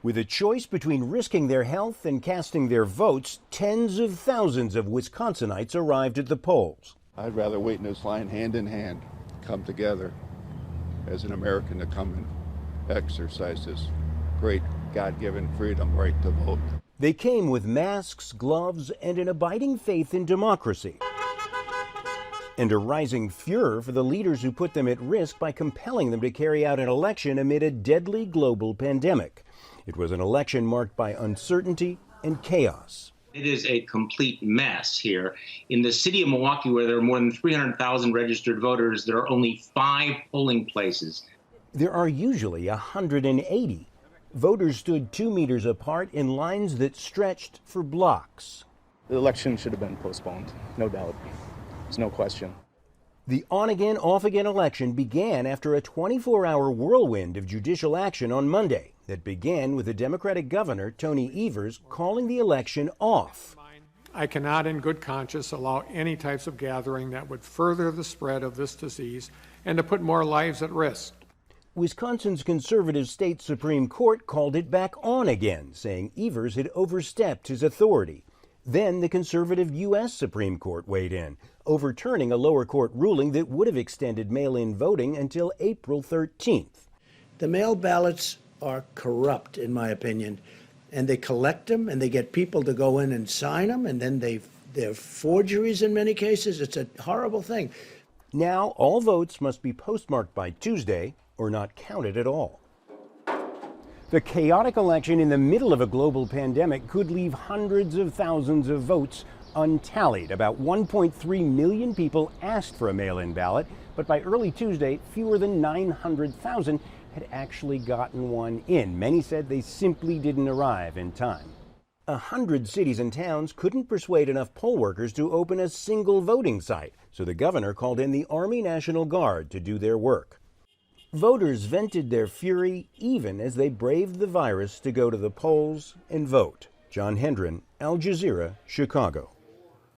With a choice between risking their health and casting their votes, tens of thousands of Wisconsinites arrived at the polls. I'd rather wait in this line hand in hand, come together as an American to come and exercise this great God-given freedom right to vote. They came with masks, gloves, and an abiding faith in democracy, and a rising furor for the leaders who put them at risk by compelling them to carry out an election amid a deadly global pandemic. It was an election marked by uncertainty and chaos. It is a complete mess here. In the city of Milwaukee, where there are more than 300,000 registered voters, there are only 5 polling places. There are usually 180. Voters stood 2 meters apart in lines that stretched for blocks. The election should have been postponed, no doubt. There's no question. The on-again, off-again election began after a 24-hour whirlwind of judicial action on Monday that began with the Democratic governor, Tony Evers, calling the election off. I cannot in good conscience allow any types of gathering that would further the spread of this disease and to put more lives at risk. Wisconsin's conservative state Supreme Court called it back on again, saying Evers had overstepped his authority. Then the conservative U.S. Supreme Court weighed in, overturning a lower court ruling that would have extended mail-in voting until April 13th. The mail ballots are corrupt, in my opinion, and they collect them and they get people to go in and sign them, and then they're forgeries in many cases. It's a horrible thing. Now all votes must be postmarked by Tuesday or not counted at all. The chaotic election in the middle of a global pandemic could leave hundreds of thousands of votes untallied. About 1.3 million people asked for a mail-in ballot, but by early Tuesday, fewer than 900,000 had actually gotten one in. Many said they simply didn't arrive in time. 100 cities and towns couldn't persuade enough poll workers to open a single voting site, so the governor called in the Army National Guard to do their work. Voters vented their fury even as they braved the virus to go to the polls and vote. John Hendren, Al Jazeera, Chicago.